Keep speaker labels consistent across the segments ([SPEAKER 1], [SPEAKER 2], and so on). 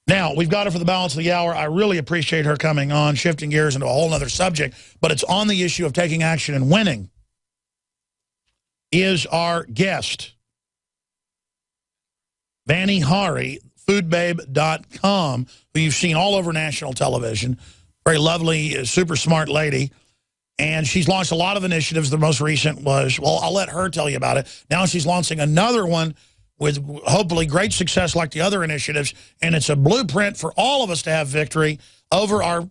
[SPEAKER 1] Now, we've got her for the balance of the hour. I really appreciate her coming on, shifting gears into a whole other subject, but it's on the issue of taking action and winning. Is our guest, Vani Hari, foodbabe.com, who you've seen all over national television. Very lovely, super smart lady. And she's launched a lot of initiatives. The most recent was, well, I'll let her tell you about it. Now she's launching another one with hopefully great success like the other initiatives. And it's a blueprint for all of us to have victory over our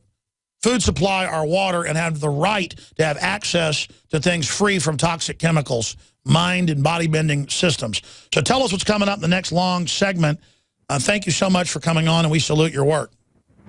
[SPEAKER 1] food supply, our water, and have the right to have access to things free from toxic chemicals, mind and body bending systems. So tell us what's coming up in the next long segment. Thank you so much for coming on, and we salute your work.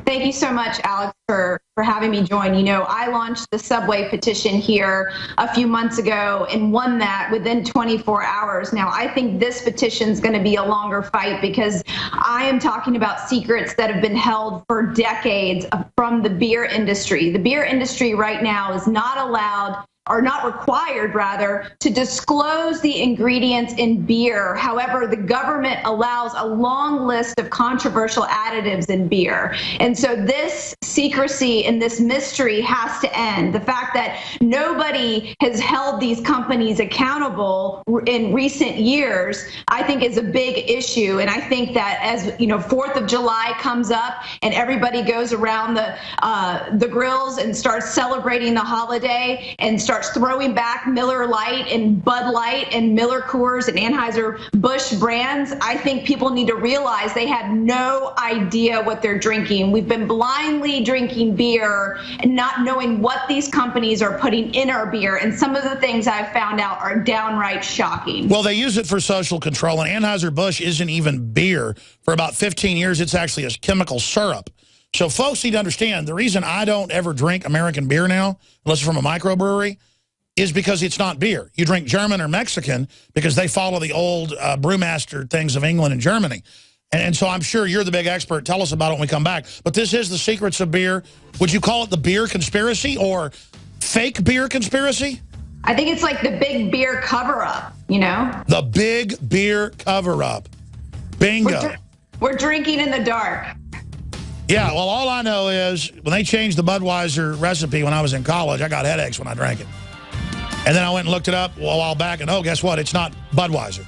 [SPEAKER 2] Thank you so much, Alex, for having me join. You know, I launched the Subway petition here a few months ago and won that within 24 hours. Now, I think this petition is going to be a longer fight because I am talking about secrets that have been held for decades from the beer industry. The beer industry right now is not allowed, or not required rather, to disclose the ingredients in beer. However, the government allows a long list of controversial additives in beer. And so this secrecy and this mystery has to end. The fact that nobody has held these companies accountable in recent years, I think is a big issue. And I think that as, you know, 4th of July comes up and everybody goes around the grills and starts celebrating the holiday and starts throwing back Miller Lite and Bud Light and Miller Coors and Anheuser-Busch brands, I think people need to realize they have no idea what they're drinking. We've been blindly drinking beer and not knowing what these companies are putting in our beer. And some of the things I've found out are downright shocking.
[SPEAKER 1] Well, they use it for social control, and Anheuser-Busch isn't even beer. For about 15 years, it's actually a chemical syrup. So folks need to understand, the reason I don't ever drink American beer now, unless it's from a microbrewery, is because it's not beer. You drink German or Mexican because they follow the old brewmaster things of England and Germany. And so I'm sure you're the big expert. Tell us about it when we come back. But this is the secrets of beer. Would you call it the beer conspiracy or fake beer conspiracy?
[SPEAKER 2] I think it's like the big beer cover-up, you know?
[SPEAKER 1] The big beer cover-up. Bingo.
[SPEAKER 2] We're drinking in the dark.
[SPEAKER 1] Yeah, well, all I know is when they changed the Budweiser recipe when I was in college, I got headaches when I drank it. And then I went and looked it up a while back, and oh, guess what? It's not Budweiser.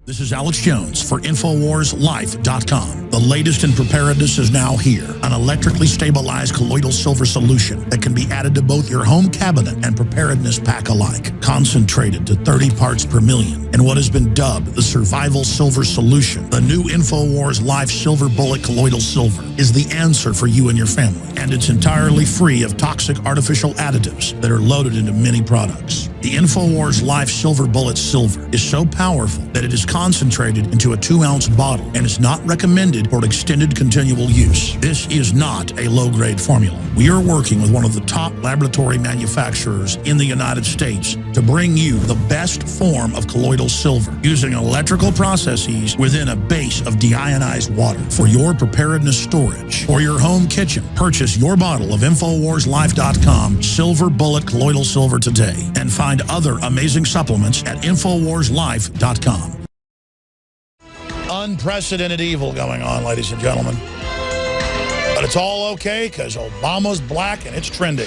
[SPEAKER 1] This is Alex Jones for InfoWarsLife.com. The latest in preparedness is now here. An electrically stabilized colloidal silver solution that can be added to both your home cabinet and preparedness pack alike. Concentrated to 30 parts per million in what has been dubbed the survival silver solution. The new InfoWars Life Silver Bullet Colloidal Silver is the answer for you and your family. And it's entirely free of toxic artificial additives that are loaded into many products. The InfoWars Life Silver Bullet Silver is so powerful that it is concentrated into a 2-ounce bottle and is not recommended for extended continual use. This is not a low-grade formula. We are working with one of the top laboratory manufacturers in the United States to bring you the best form of colloidal silver using electrical processes within a base of deionized water for your preparedness storage or your home kitchen. Purchase your bottle of InfoWarsLife.com Silver Bullet Colloidal Silver today and find other amazing supplements at InfoWarsLife.com. Unprecedented evil going on, ladies and gentlemen. But it's all okay because Obama's black and it's trending.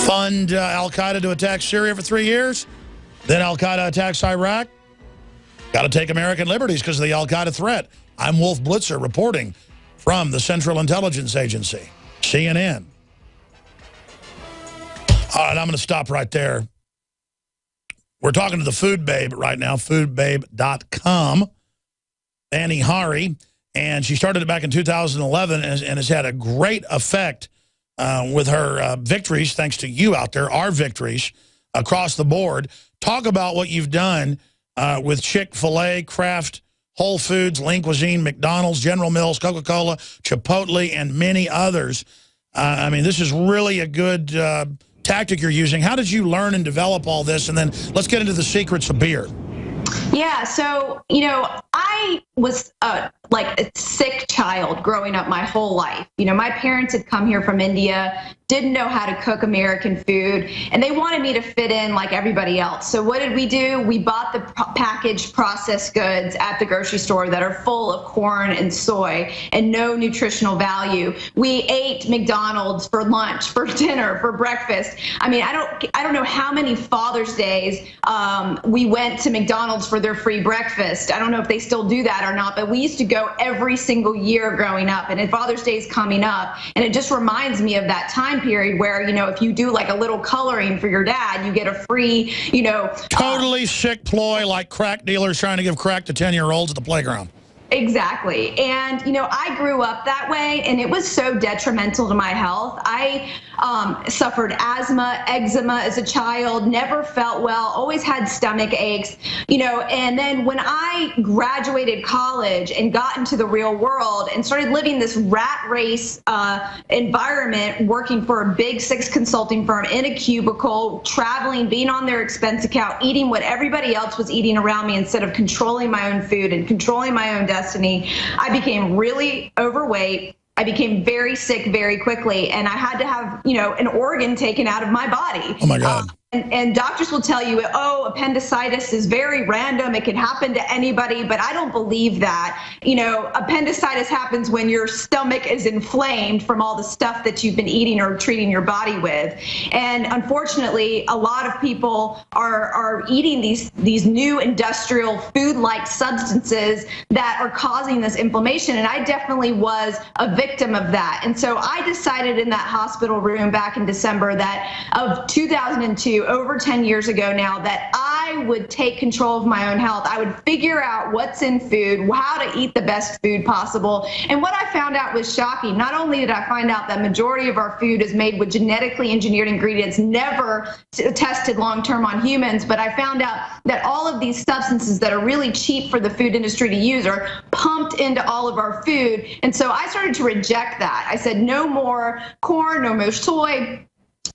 [SPEAKER 1] Fund Al-Qaeda to attack Syria for 3 years. Then Al-Qaeda attacks Iraq. Got to take American liberties because of the Al-Qaeda threat. I'm Wolf Blitzer reporting from the Central Intelligence Agency, CNN. All right, I'm going to stop right there. We're talking to the Food Babe right now, foodbabe.com. Vani Hari, and she started it back in 2011 and has had a great effect with her victories, thanks to you out there, our victories across the board. Talk about what you've done with Chick-fil-A, Kraft, Whole Foods, Lean Cuisine, McDonald's, General Mills, Coca-Cola, Chipotle, and many others. I mean, this is really a good tactic you're using. How did you learn and develop all this? And then let's get into the secrets of beer.
[SPEAKER 2] Yeah, so, you know, I was like a sick child growing up my whole life. You know, my parents had come here from India, didn't know how to cook American food, and they wanted me to fit in like everybody else. So what did we do? We bought the packaged processed goods at the grocery store that are full of corn and soy and no nutritional value. We ate McDonald's for lunch, for dinner, for breakfast. I mean, I don't know how many Father's Days we went to McDonald's for their free breakfast. I don't know if they still do that or not, but we used to go every single year growing up, and Father's Day is coming up, and it just reminds me of that time period where, you know, if you do like a little coloring for your dad, you get a free, you know.
[SPEAKER 1] Totally sick ploy, like crack dealers trying to give crack to 10-year-olds at the playground.
[SPEAKER 2] Exactly. And, you know, I grew up that way, and it was so detrimental to my health. I suffered asthma, eczema as a child, never felt well, always had stomach aches, you know, and then when I graduated college and got into the real world and started living this rat race environment, working for a big six consulting firm in a cubicle, traveling, being on their expense account, eating what everybody else was eating around me instead of controlling my own food and controlling my own destiny, I became really overweight. I became very sick very quickly, and I had to have, you know, an organ taken out of my body.
[SPEAKER 1] Oh my God.
[SPEAKER 2] And doctors will tell you, oh, appendicitis is very random. It can happen to anybody, but I don't believe that. You know, appendicitis happens when your stomach is inflamed from all the stuff that you've been eating or treating your body with. And unfortunately, a lot of people are eating these new industrial food-like substances that are causing this inflammation. And I definitely was a victim of that. And so I decided in that hospital room back in December of 2002, over 10 years ago now, that I would take control of my own health. I would figure out what's in food, how to eat the best food possible. And what I found out was shocking. Not only did I find out that majority of our food is made with genetically engineered ingredients, never tested long-term on humans, but I found out that all of these substances that are really cheap for the food industry to use are pumped into all of our food. And so I started to reject that. I said, no more corn, no more soy,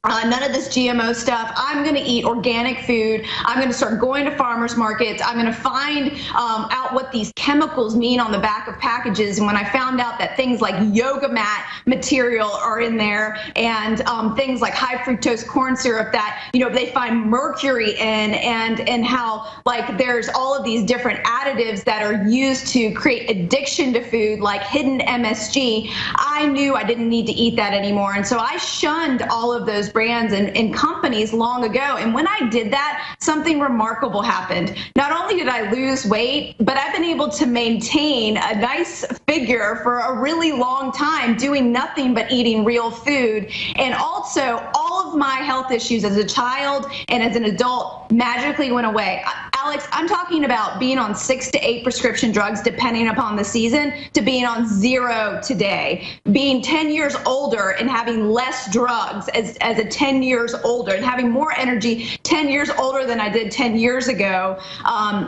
[SPEAKER 2] none of this GMO stuff. I'm going to eat organic food. I'm going to start going to farmers markets. I'm going to find out what these chemicals mean on the back of packages. And when I found out that things like yoga mat material are in there, and things like high fructose corn syrup that, you know, they find mercury in, and how like there's all of these different additives that are used to create addiction to food, like hidden MSG, I knew I didn't need to eat that anymore. And so I shunned all of those brands and companies long ago. And when I did that, something remarkable happened. Not only did I lose weight, but I've been able to maintain a nice figure for a really long time, doing nothing but eating real food. And also, all of my health issues as a child and as an adult magically went away. Alex, I'm talking about being on 6 to 8 prescription drugs, depending upon the season, to being on 0 today. Being 10 years older and having less drugs as a 10 years older, and having more energy 10 years older than I did 10 years ago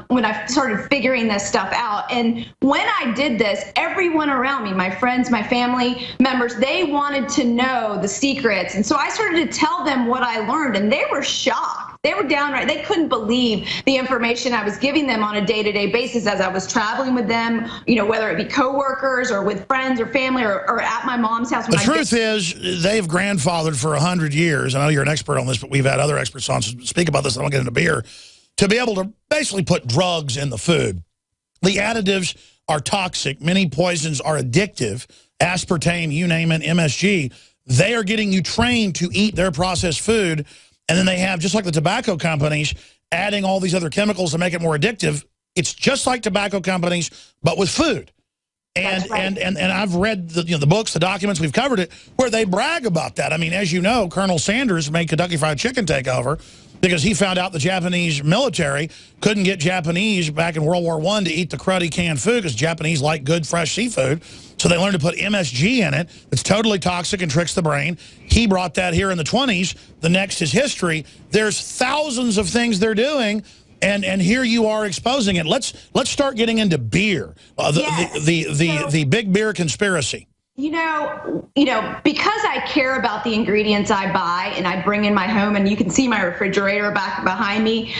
[SPEAKER 2] when I started figuring this stuff out. And when I did this, everyone around me, my friends, my family members, they wanted to know the secrets. And so I started to tell them what I learned, and they were shocked. They were downright, they couldn't believe the information I was giving them on a day-to-day basis as I was traveling with them, you know, whether it be coworkers or with friends or family or at my mom's house.
[SPEAKER 1] The truth is, they've grandfathered for 100 years. I know you're an expert on this, but we've had other experts on speak about this. I don't get into beer. To be able to basically put drugs in the food. The additives are toxic. Many poisons are addictive. Aspartame, you name it, MSG. They are getting you trained to eat their processed food. And then they have, just like the tobacco companies, adding all these other chemicals to make it more addictive. It's just like tobacco companies, but with food. And right. and I've read the books, the documents, we've covered it, where they brag about that. I mean, as you know, Colonel Sanders made Kentucky Fried Chicken take over because he found out the Japanese military couldn't get Japanese back in World War I to eat the cruddy canned food because Japanese like good, fresh seafood. So they learned to put MSG in it. It's totally toxic and tricks the brain. He brought that here in the 20s. The next is history. There's thousands of things they're doing, and here you are exposing it. Let's start getting into beer. The big beer conspiracy.
[SPEAKER 2] You know, because I care about the ingredients I buy and I bring in my home, and you can see my refrigerator back behind me.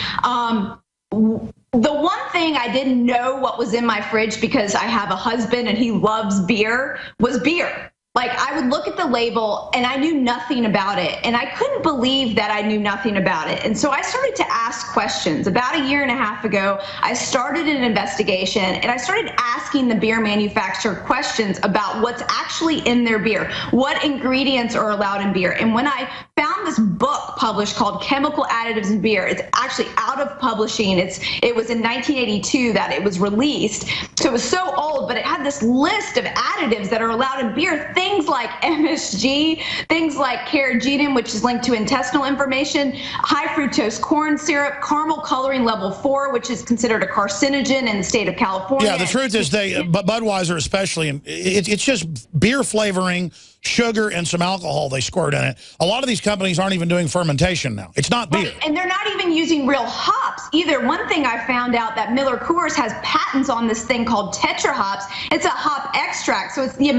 [SPEAKER 2] The one thing I didn't know what was in my fridge, because I have a husband and he loves beer, was beer. Like, I would look at the label and I knew nothing about it. And I couldn't believe that I knew nothing about it. And so I started to ask questions. About a year and a half ago, I started an investigation and I started asking the beer manufacturer questions about what's actually in their beer, what ingredients are allowed in beer. And when I found this book published called Chemical Additives in Beer, it's actually out of publishing. It was in 1982 that it was released. So it was so old, but it had this list of additives that are allowed in beer. Things like MSG, things like carrageenan, which is linked to intestinal inflammation, high fructose corn syrup, caramel coloring level 4, which is considered a carcinogen in the state of California.
[SPEAKER 3] Yeah, the truth is Budweiser especially, it's just beer flavoring, sugar, and some alcohol they squirt in it. A lot of these companies aren't even doing fermentation now. It's not beer.
[SPEAKER 2] Right. And they're not even using real hops either. One thing I found out that Miller Coors has patents on this thing called Tetra hops. It's a hop extract. So it's the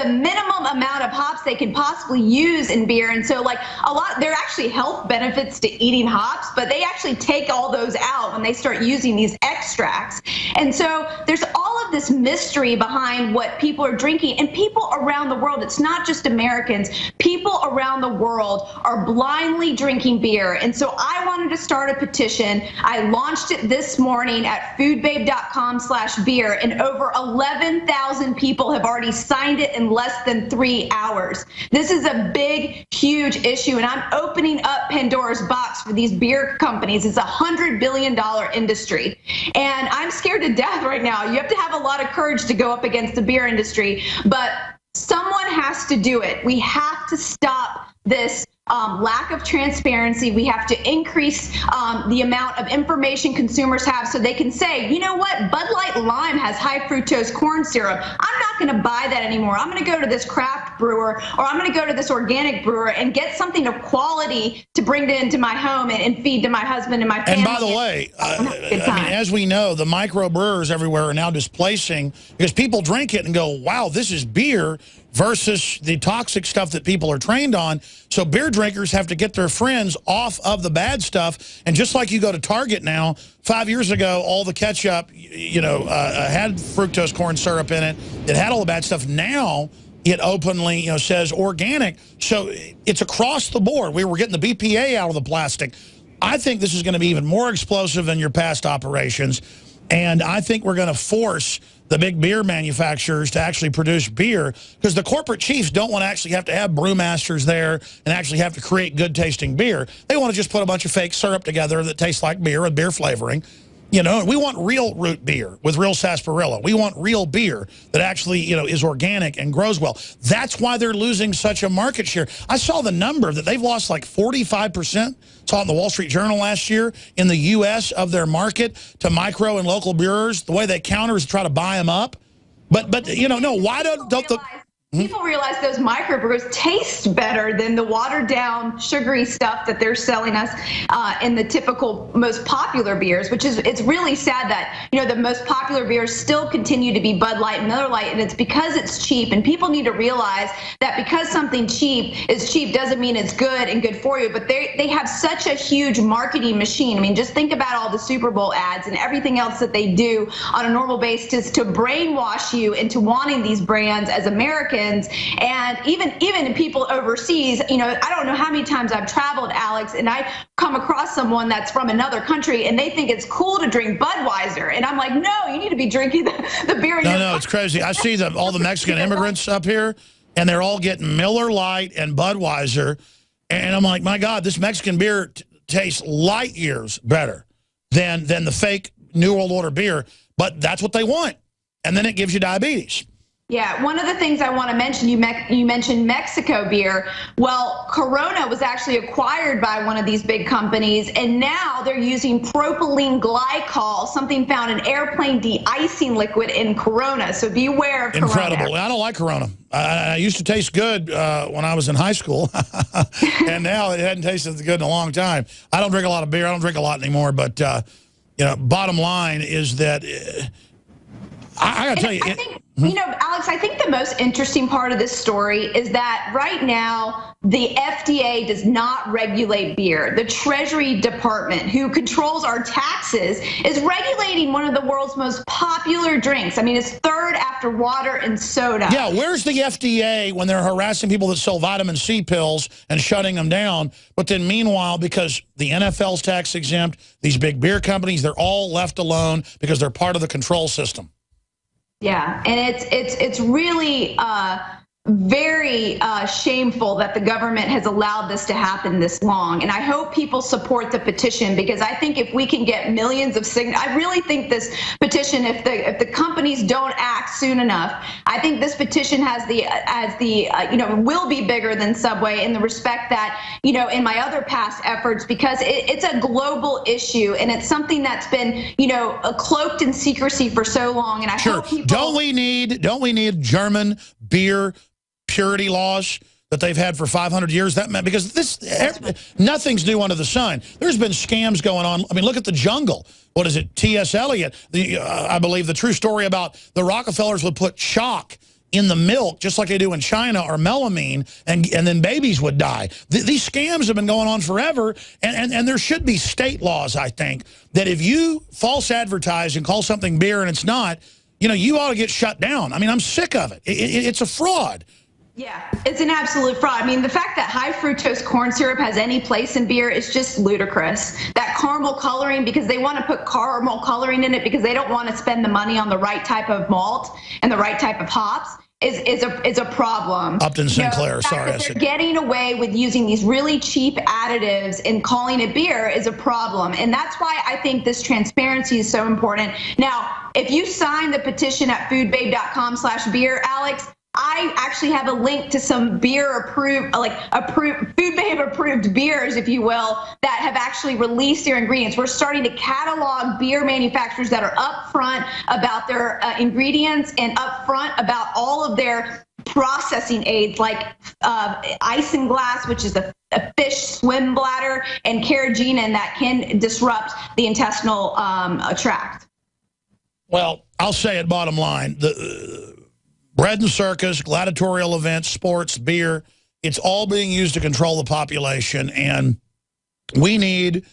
[SPEAKER 2] minimum amount of hops they can possibly use in beer. And so like there are actually health benefits to eating hops, but they actually take all those out when they start using these extracts. And so there's all of this mystery behind what people are drinking, and people around the world, it's not just Americans, people around the world are blindly drinking beer. And so I wanted to start a petition. I launched it this morning at foodbabe.com/beer, and over 11,000 people have already signed it in less than 3 hours. This is a big, huge issue, and I'm opening up Pandora's box for these beer companies. It's a $100 billion industry, and I'm scared to death right now. You have to have a lot of courage to go up against the beer industry, but someone has to do it. We have to stop this lack of transparency. We have to increase the amount of information consumers have so they can say, you know what, Bud Light Lime has high fructose corn syrup. I'm not going to buy that anymore. I'm going to go to this craft brewer, or I'm going to go to this organic brewer and get something of quality to bring into my home and feed to my husband and my family.
[SPEAKER 3] And by the way, I mean, as we know, the micro brewers everywhere are now displacing, because people drink it and go, wow, this is beer, versus the toxic stuff that people are trained on. So beer drinkers have to get their friends off of the bad stuff. And just like you go to Target now, 5 years ago, all the ketchup, had fructose corn syrup in it. It had all the bad stuff. Now it openly, says organic. So it's across the board. We were getting the BPA out of the plastic. I think this is going to be even more explosive than your past operations. And I think we're going to force the big beer manufacturers to actually produce beer, because the corporate chiefs don't want to actually have brewmasters there and actually have to create good tasting beer. They want to just put a bunch of fake syrup together that tastes like beer with beer flavoring. We want real root beer with real sarsaparilla. We want real beer that actually, is organic and grows well. That's why they're losing such a market share. I saw the number that they've lost like 45%. Saw it in the Wall Street Journal last year in the U.S. of their market to micro and local brewers. The way they counter is to try to buy them up. But no, why don't the...
[SPEAKER 2] People realize those microbrewers taste better than the watered down sugary stuff that they're selling us in the typical most popular beers, it's really sad that, the most popular beers still continue to be Bud Light and Miller Lite, and it's because it's cheap. And people need to realize that because something cheap is cheap doesn't mean it's good and good for you, but they have such a huge marketing machine. I mean, just think about all the Super Bowl ads and everything else that they do on a normal basis to brainwash you into wanting these brands as Americans. And even people overseas, I don't know how many times I've traveled, Alex, and I come across someone that's from another country and they think it's cool to drink Budweiser. And I'm like, no, you need to be drinking the beer.
[SPEAKER 3] No, it's crazy. I see all the Mexican immigrants up here, and they're all getting Miller Lite and Budweiser. And I'm like, my God, this Mexican beer tastes light years better than the fake New World Order beer. But that's what they want. And then it gives you diabetes.
[SPEAKER 2] Yeah, one of the things I want to mention, you mentioned Mexico beer. Well, Corona was actually acquired by one of these big companies, and now they're using propylene glycol, something found in airplane de-icing liquid in Corona. So be aware of Corona.
[SPEAKER 3] Incredible. I don't like Corona. I used to taste good when I was in high school, and now it hadn't tasted good in a long time. I don't drink a lot of beer. I don't drink a lot anymore, but bottom line is that I got to tell you.
[SPEAKER 2] I think, you know, Alex, I think the most interesting part of this story is that right now the FDA does not regulate beer. The Treasury Department, who controls our taxes, is regulating one of the world's most popular drinks. I mean, it's third after water and soda.
[SPEAKER 3] Yeah, where's the FDA when they're harassing people that sell vitamin C pills and shutting them down? But then meanwhile, because the NFL's tax exempt, these big beer companies, they're all left alone because they're part of the control system.
[SPEAKER 2] Yeah, and it's really very shameful that the government has allowed this to happen this long. And I hope people support the petition, because I think if we can get millions of signatures, I really think this petition, if the companies don't act soon enough, I think this petition has the you know, will be bigger than Subway in the respect that, you know, in my other past efforts, because it's a global issue and it's something that's been, you know, cloaked in secrecy for so long. And I hope people...
[SPEAKER 3] Don't we need German beer purity laws that they've had for 500 years? That meant, because nothing's new under the sun. There's been scams going on. I mean, look at the Jungle. What is it? T.S. Eliot, I believe the true story about the Rockefellers would put chalk in the milk, just like they do in China, or melamine, and then babies would die. These scams have been going on forever, and there should be state laws, I think, that if you false advertise and call something beer and it's not, you know, you ought to get shut down. I mean, I'm sick of it. It's a fraud.
[SPEAKER 2] Yeah, it's an absolute fraud. I mean, the fact that high fructose corn syrup has any place in beer is just ludicrous. That caramel coloring, because they want to put caramel coloring in it because they don't want to spend the money on the right type of malt and the right type of hops, is a problem.
[SPEAKER 3] Upton Sinclair,
[SPEAKER 2] you know,
[SPEAKER 3] sorry.
[SPEAKER 2] They're getting away with using these really cheap additives and calling it beer is a problem. And that's why I think this transparency is so important. Now, if you sign the petition at foodbabe.com/beer, Alex, I actually have a link to some beer approved, Food Babe approved beers, if you will, that have actually released their ingredients. We're starting to catalog beer manufacturers that are upfront about their ingredients and upfront about all of their processing aids, like isinglass, which is a fish swim bladder, and carrageenan that can disrupt the intestinal tract.
[SPEAKER 3] Well, I'll say it bottom line. Bread and circus, gladiatorial events, sports, beer, it's all being used to control the population, and we need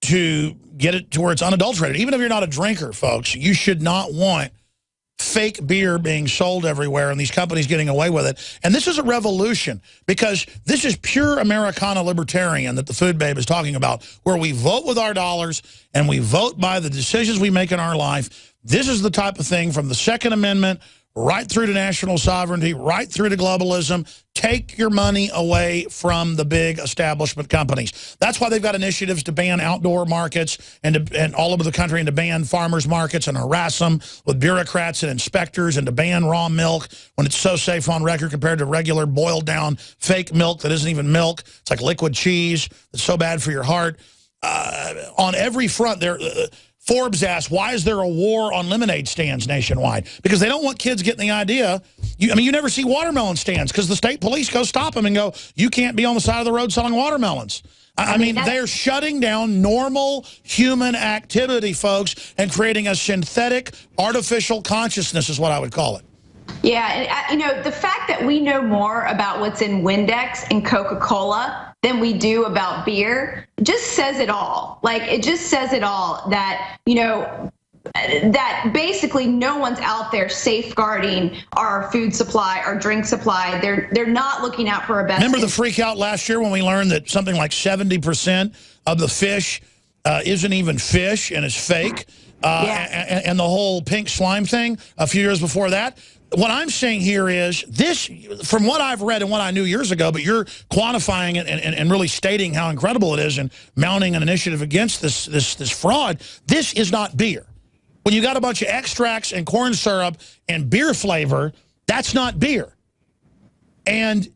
[SPEAKER 3] to get it to where it's unadulterated. Even if you're not a drinker, folks, you should not want fake beer being sold everywhere and these companies getting away with it. And this is a revolution, because this is pure Americana libertarian that the Food Babe is talking about, where we vote with our dollars and we vote by the decisions we make in our life. This is the type of thing, from the Second Amendment right through to national sovereignty, right through to globalism. Take your money away from the big establishment companies. That's why they've got initiatives to ban outdoor markets and all over the country, and to ban farmers markets and harass them with bureaucrats and inspectors, and to ban raw milk when it's so safe on record compared to regular boiled down fake milk that isn't even milk. It's like liquid cheese. It's so bad for your heart. On every front, Forbes asked, why is there a war on lemonade stands nationwide? Because they don't want kids getting the idea. I mean, you never see watermelon stands because the state police go stop them and go, you can't be on the side of the road selling watermelons. I mean, they're shutting down normal human activity, folks, and creating a synthetic, artificial consciousness is what I would call it.
[SPEAKER 2] Yeah, and, you know, the fact that we know more about what's in Windex and Coca-Cola than we do about beer just says it all. Like, it just says it all that, you know, that basically no one's out there safeguarding our food supply, our drink supply. They're not looking out for our best.
[SPEAKER 3] Remember the freak out last year when we learned that something like 70% of the fish isn't even fish and is fake? Yeah. And the whole pink slime thing a few years before that. What I'm saying here is this, from what I've read and what I knew years ago, but you're quantifying it and really stating how incredible it is and mounting an initiative against this fraud. This is not beer. When you got a bunch of extracts and corn syrup and beer flavor, that's not beer. And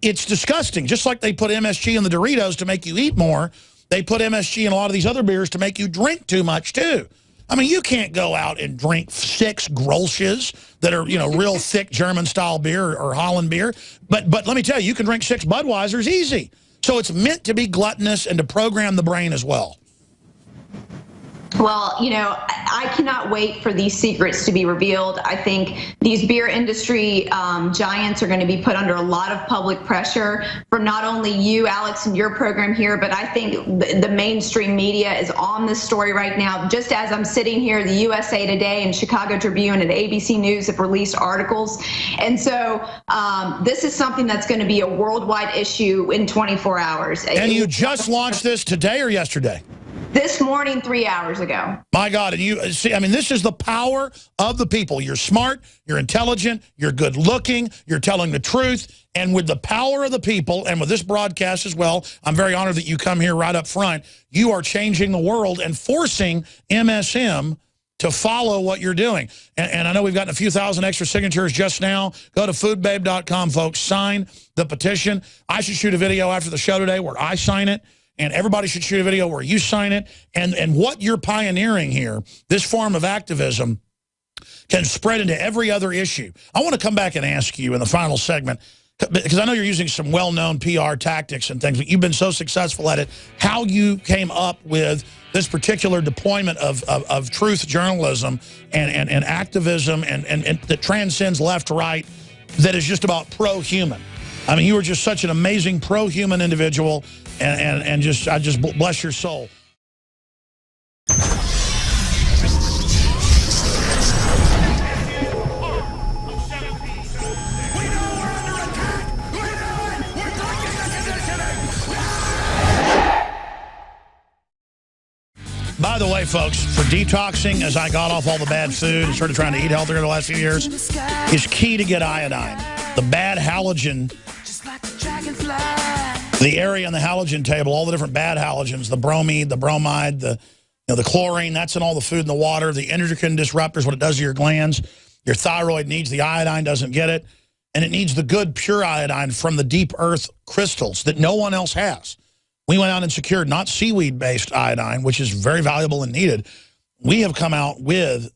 [SPEAKER 3] it's disgusting. Just like they put MSG in the Doritos to make you eat more, they put MSG in a lot of these other beers to make you drink too much too. I mean, you can't go out and drink 6 Grolsches that are, you know, real thick German-style beer or Holland beer. But let me tell you, you can drink 6 Budweisers easy. So it's meant to be gluttonous and to program the brain as well.
[SPEAKER 2] Well, you know, I cannot wait for these secrets to be revealed. I think these beer industry giants are going to be put under a lot of public pressure from not only you, Alex, and your program here, but I think the mainstream media is on this story right now. Just as I'm sitting here, the USA Today and Chicago Tribune and ABC News have released articles. And so this is something that's going to be a worldwide issue in 24 hours.
[SPEAKER 3] And you just launched this today or yesterday?
[SPEAKER 2] This morning, 3 hours ago.
[SPEAKER 3] My God, and you see, I mean, this is the power of the people. You're smart, you're intelligent, you're good looking, you're telling the truth. And with the power of the people, and with this broadcast as well, I'm very honored that you come here right up front. You are changing the world and forcing MSM to follow what you're doing. And I know we've gotten a few thousand extra signatures just now. Go to foodbabe.com, folks. Sign the petition. I should shoot a video after the show today where I sign it. And everybody should shoot a video where you sign it. And what you're pioneering here, this form of activism, can spread into every other issue. I want to come back and ask you in the final segment, because I know you're using some well-known PR tactics and things, but you've been so successful at it, how you came up with this particular deployment of truth journalism and activism and that transcends left to right, that is just about pro-human. I mean, you were just such an amazing pro-human individual, and I just bless your soul. By the way, folks, for detoxing, as I got off all the bad food and started trying to eat healthier the last few years, it's key to get iodine. The bad halogen, the area in the halogen table, all the different bad halogens, the bromide, the bromide, the chlorine, that's in all the food and the water. The endocrine disruptors, what it does to your glands. Your thyroid needs the iodine, doesn't get it. And it needs the good, pure iodine from the deep earth crystals that no one else has. We went out and secured not seaweed-based iodine, which is very valuable and needed. We have come out with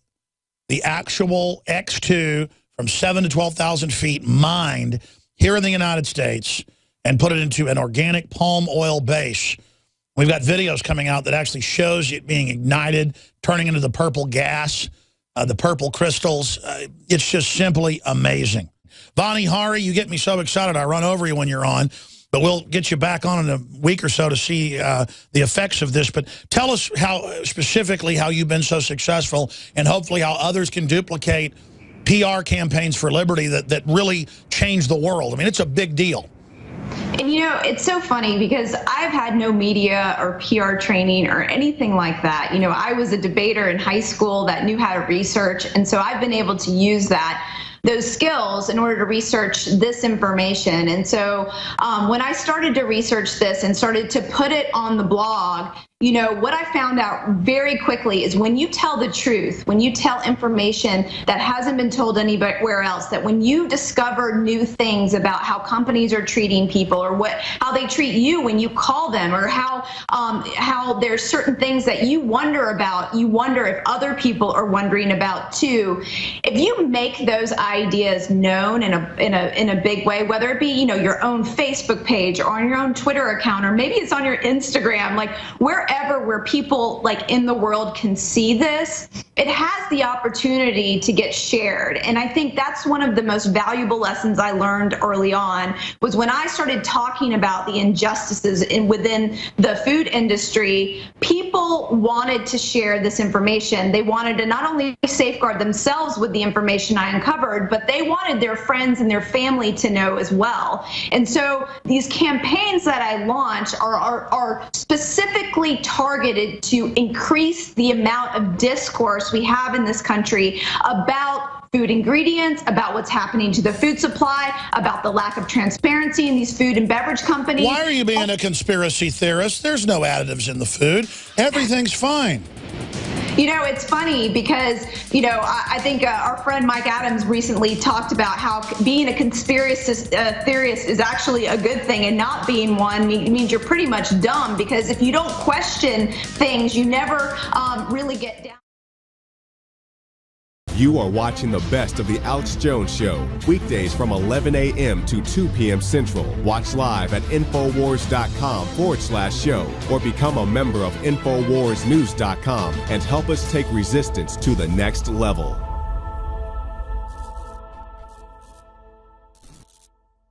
[SPEAKER 3] the actual X2 from 7,000 to 12,000 feet mined here in the United States and put it into an organic palm oil base. We've got videos coming out that actually shows it being ignited, turning into the purple gas, the purple crystals. It's just simply amazing. Vani Hari, you get me so excited I run over you when you're on. But we'll get you back on in a week or so to see the effects of this. But tell us specifically how you've been so successful, and hopefully how others can duplicate PR campaigns for liberty that really change the world. I mean, it's a big deal.
[SPEAKER 2] And you know, it's so funny because I've had no media or PR training or anything like that. You know, I was a debater in high school that knew how to research. And so I've been able to use those skills in order to research this information. And so when I started to research this and started to put it on the blog, you know, what I found out very quickly is when you tell the truth, when you tell information that hasn't been told anywhere else, that when you discover new things about how companies are treating people or how they treat you when you call them, or how there's certain things that you wonder about, you wonder if other people are wondering about too. If you make those ideas known in a big way, whether it be, you know, your own Facebook page or on your own Twitter account, or maybe it's on your Instagram, like wherever where people like in the world can see this, it has the opportunity to get shared. And I think that's one of the most valuable lessons I learned early on, was when I started talking about the injustices within the food industry. People wanted to share this information. They wanted to not only safeguard themselves with the information I uncovered, but they wanted their friends and their family to know as well. And so these campaigns that I launch are specifically targeted to increase the amount of discourse we have in this country about food ingredients, about what's happening to the food supply, about the lack of transparency in these food and beverage companies.
[SPEAKER 3] Why are you being a conspiracy theorist? There's no additives in the food. Everything's fine.
[SPEAKER 2] You know, it's funny because, you know, I think our friend Mike Adams recently talked about how being a conspiracy theorist is actually a good thing, and not being one means you're pretty much dumb, because if you don't question things, you never really get down.
[SPEAKER 4] You are watching the best of the Alex Jones Show, weekdays from 11 a.m. to 2 p.m. Central. Watch live at Infowars.com/show or become a member of InfoWarsNews.com and help us take resistance to the next level.